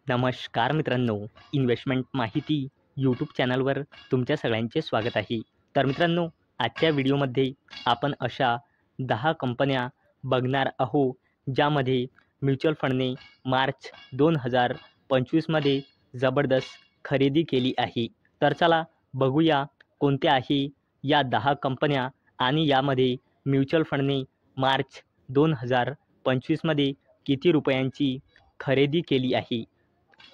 नमस्कार मित्रांनो, इन्व्हेस्टमेंट माहिती यूट्यूब चॅनलवर तुमच्या सगळ्यांचे स्वागत आहे. तर मित्रांनो, आजच्या व्हिडिओमध्ये आपण अशा 10 कंपन्या बघणार आहोत, ज्यामध्ये म्युच्युअल फंडने मार्च 2025मध्ये जबरदस्त खरेदी केली आहे. तर चला बघूया कोणत्या आहे या 10 कंपन्या आणि यामध्ये म्युच्युअल फंडने मार्च 2025मध्ये किती रुपयांची खरेदी केली आहे.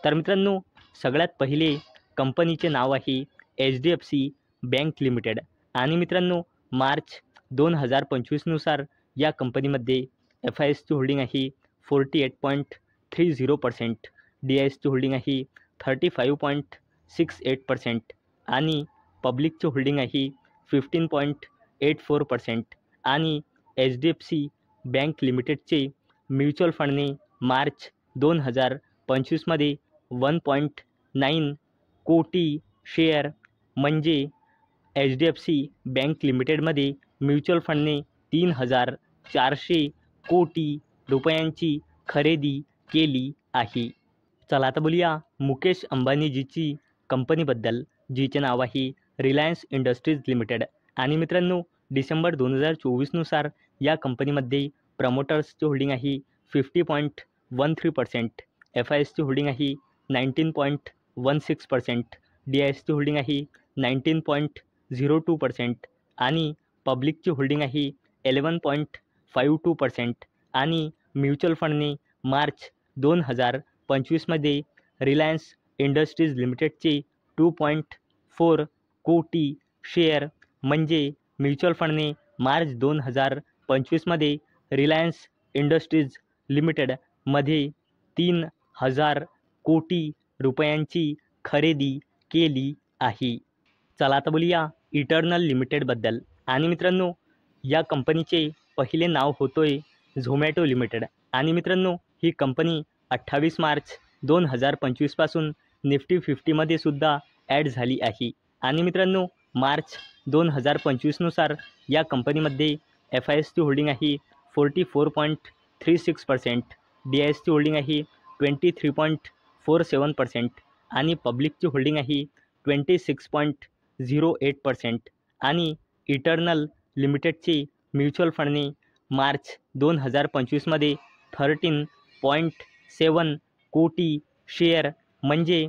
तर मित्रांनो, सगळ्यात पहिले कंपनीचे नाव आहे HDFC बँक लिमिटेड आणि मित्रांनो मार्च 2025नुसार या कंपनीमध्ये FISची होल्डिंग आहे 48.30%, DISची होल्डिंग आहे 35.68% आणि पब्लिकची होल्डिंग आहे 15.84% आणि HDFC बँक लिमिटेडचे म्युच्युअल फंडने मार्च 2025मध्ये 1.9 कोटी शेअर म्हणजे HDFC बँक लिमिटेडमध्ये म्युच्युअल फंडने 3,400 कोटी रुपयांची खरेदी केली आहे. चला आता बोलूया मुकेश अंबानीजीची कंपनीबद्दल, जिचे नाव आहे रिलायन्स इंडस्ट्रीज लिमिटेड आणि मित्रांनो डिसेंबर 2024नुसार या कंपनीमध्ये प्रमोटर्सची होल्डिंग आहे 50.13%, FISची होल्डिंग आहे 19.16%, DISची होल्डिंग आहे 19.02% आणि पब्लिकची होल्डिंग आहे 11.52% आणि म्युच्युअल फंडने मार्च 2025मध्ये रिलायन्स इंडस्ट्रीज लिमिटेडचे 2.4 कोटी शेअर म्हणजे म्युच्युअल फंडने मार्च 2025मध्ये रिलायन्स इंडस्ट्रीज लिमिटेडमध्ये 3,000 कोटी रुपयांची खरेदी केली आहे. चला आता बोलूया इटर्नल लिमिटेडबद्दल आणि मित्रांनो या कंपनीचे पहिले नाव होतोय झोमॅटो लिमिटेड आणि मित्रांनो ही कंपनी 28 मार्च 2025पासून निफ्टी 50मध्ये सुद्धा ॲड झाली आहे आणि मित्रांनो मार्च 2025नुसार या कंपनीमध्ये FISची होल्डिंग आहे 44.36%, DISची होल्डिंग आहे 23.47% आणि पब्लिकची होल्डिंग आहे 26.08% आणि इटर्नल लिमिटेडचे म्युच्युअल फंडने मार्च 2025मध्ये 13.7 कोटी शेअर म्हणजे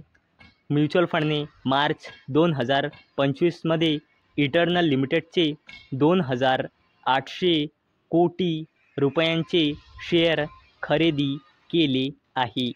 म्युच्युअल फंडने मार्च 2025मध्ये इटर्नल लिमिटेडचे 2,800 कोटी रुपयांचे शेअर खरेदी केले आहे.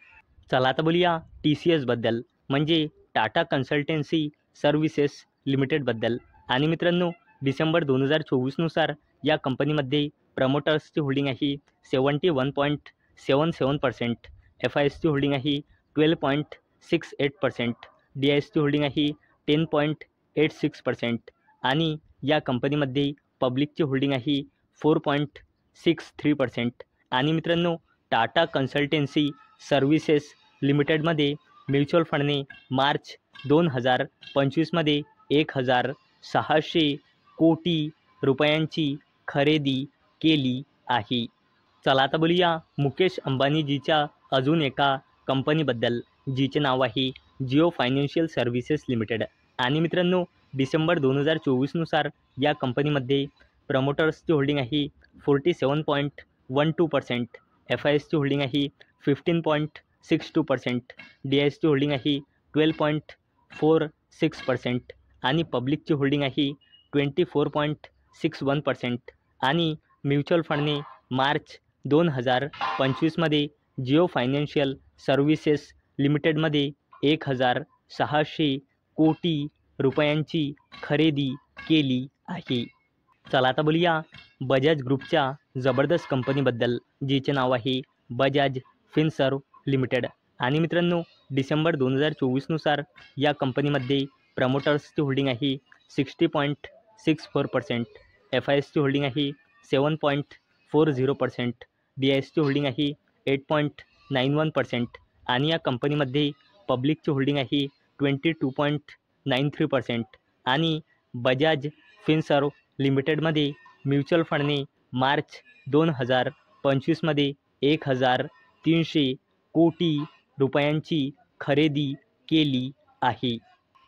चला आता बोलूया TCSबद्दल म्हणजे टाटा कन्सल्टन्सी सर्व्हिसेस लिमिटेडबद्दल आणि मित्रांनो डिसेंबर 2024नुसार या कंपनीमध्ये प्रमोटर्सची होल्डिंग आहे 71.77%, FISची होल्डिंग आहे 12.68%, DISची होल्डिंग आहे 10.86% आणि या कंपनीमध्ये पब्लिकची होल्डिंग आहे 4.63% आणि मित्रांनो टाटा कन्सल्टन्सी सर्व्हिसेस लिमिटेडमध्ये म्युच्युअल फंडने मार्च 2025मध्ये 1,600 कोटी रुपयांची खरेदी केली आहे. चला आता बोलूया मुकेश अंबानीजीच्या अजून एका कंपनीबद्दल, जिचे नाव आहे जिओ फायनान्शियल सर्व्हिसेस लिमिटेड आणि मित्रांनो डिसेंबर 2024नुसार या कंपनीमध्ये प्रमोटर्सची होल्डिंग आहे 47.12%, FISची होल्डिंग आहे 15.62%, DISची होल्डिंग आहे 12.46% आणि पब्लिकची होल्डिंग आहे 24.61% आणि म्युच्युअल फंडने मार्च 2025मध्ये जिओ फायनान्शियल सर्व्हिसेस लिमिटेडमध्ये 1,600 कोटी रुपयांची खरेदी केली आहे. चला आता बोलूया बजाज ग्रुपच्या जबरदस्त कंपनीबद्दल, जिचे नाव आहे बजाज फिनसर्व लिमिटेड आणि मित्रांनो डिसेंबर 2024नुसार या कंपनीमध्ये प्रमोटर्सची होल्डिंग आहे 60.64%, FISची होल्डिंग आहे 7.40%, DISची होल्डिंग आहे 8.91% आणि या कंपनीमध्ये पब्लिकची होल्डिंग आहे 22.93% आणि बजाज फिनसर्व लिमिटेडमध्ये म्युच्युअल फंडने मार्च 2025मध्ये 1,300 कोटी रुपयांची खरेदी केली आहे.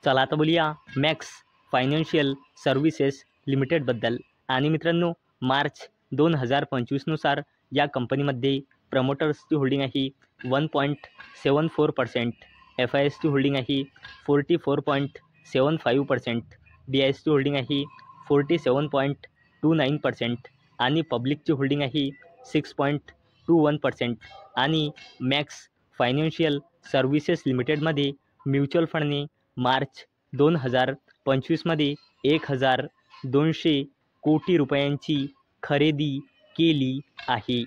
चला आता बोलूया मॅक्स फायनान्शियल सर्व्हिसेस लिमिटेडबद्दल. आणि मित्रांनो, मार्च 2025नुसार या कंपनीमध्ये प्रमोटर्सची होल्डिंग आहे 1.74%, FISची होल्डिंग आहे 44.75%, DISची होल्डिंग आहे 47.29% आणि पब्लिकची होल्डिंग आहे 6.21%. आणि मॅक्स फायनान्शियल सर्व्हिसेस लिमिटेडमध्ये म्युच्युअल फंडने मार्च 2025मध्ये 1,200 कोटी रुपयांची खरेदी केली आहे.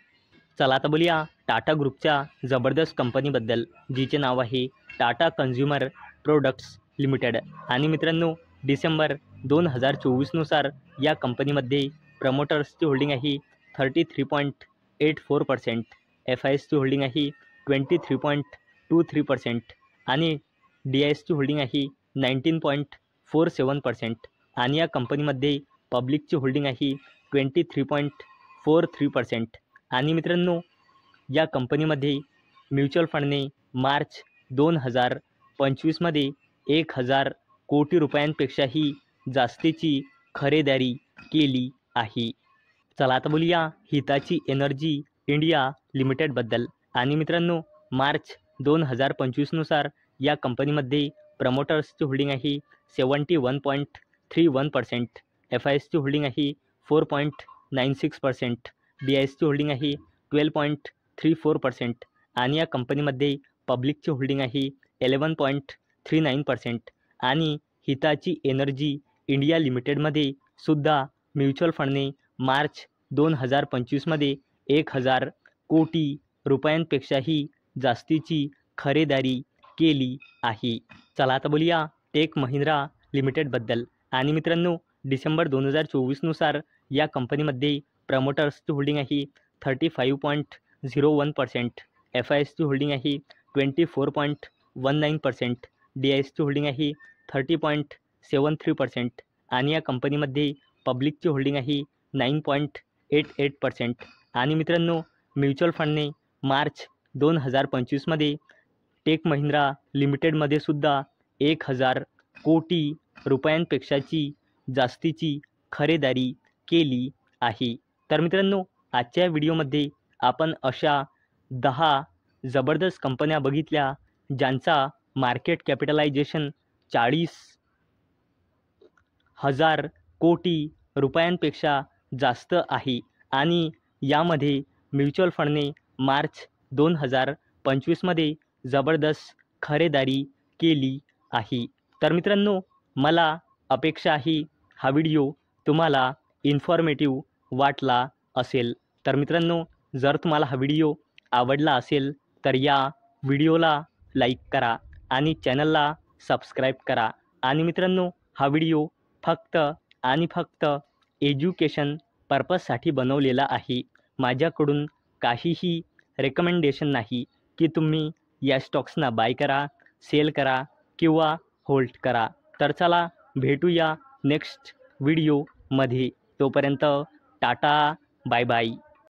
चला आता बोलूया टाटा ग्रुपच्या जबरदस्त कंपनीबद्दल, जिचे नाव आहे टाटा कन्झ्युमर प्रोडक्ट्स लिमिटेड. आणि मित्रांनो, डिसेंबर 2024नुसार या कंपनीमध्ये प्रमोटर्सची होल्डिंग आहे 33.84%, FISची होल्डिंग आहे 23.23% आणि DISची होल्डिंग आहे 19.47%. आणि या कंपनीमध्ये पब्लिकची होल्डिंग आहे 23.43%. आणि मित्रांनो, या कंपनीमध्ये म्युच्युअल फंडने मार्च 2025मध्ये 1,000 कोटी रुपयांपेक्षाही जास्तीची खरेदी केली आहे. चला आता बोलूया हिताची एनर्जी इंडिया लिमिटेडबद्दल. आणि मित्रांनो, मार्च 2025नुसार या कंपनीमध्ये प्रमोटर्सची होल्डिंग आहे 71.31%, FISची होल्डिंग आहे 4.96%, DISची होल्डिंग आहे 12.34% आणि या कंपनीमध्ये पब्लिकची होल्डिंग आहे 11.39%. आणि हिताची एनर्जी इंडिया लिमिटेडमध्ये सुद्धा म्युच्युअल फंडने मार्च 2025मध्ये 1,000 कोटी रुपयांपेक्षाही जास्तीची खरेदी केली आहे. चला आता बोलूया टेक महिंद्रा लिमिटेडबद्दल. आणि मित्रांनो, डिसेंबर 2024नुसार या कंपनीमध्ये प्रमोटर्सची होल्डिंग आहे 35.01%, FISची होल्डिंग आहे 24.19%, DISची होल्डिंग आहे 30.73% आणि या कंपनीमध्ये पब्लिकची होल्डिंग आहे 9.88%. आणि मित्रांनो, म्युच्युअल फंडने मार्च 2025मध्ये टेक महिंद्रा लिमिटेडमध्ये सुद्धा 1,000 कोटी रुपयांपेक्षाची जास्तीची खरेदी केली आहे. तर मित्रांनो, आजच्या व्हिडिओमध्ये आपण अशा 10 जबरदस्त कंपन्या बघितल्या ज्यांचा मार्केट कॅपिटलायझेशन 40,000 कोटी रुपयांपेक्षा जास्त आहे. आणि यामध्ये म्युच्युअल फंडने मार्च 2025मध्ये जबरदस्त खरेदी केली आहे. तर मित्रांनो, मला अपेक्षा आहे हा व्हिडिओ तुम्हाला इन्फॉर्मेटिव्ह वाटला असेल. तर मित्रांनो, जर तुम्हाला हा व्हिडिओ आवडला असेल तर या व्हिडिओला लाईक करा आणि चॅनलला सबस्क्राईब करा. आणि मित्रांनो, हा व्हिडिओ फक्त आणि फक्त एज्युकेशन पर्पजसाठी बनवलेला आहे. माझ्याकडून काहीही रेकमेंडेशन नाही की तुम्ही या स्टॉक्सना बाय करा, सेल करा किंवा होल्ड करा. तर चला भेटूया नेक्स्ट व्हिडिओमध्ये. तोपर्यंत टाटा, बाय बाय.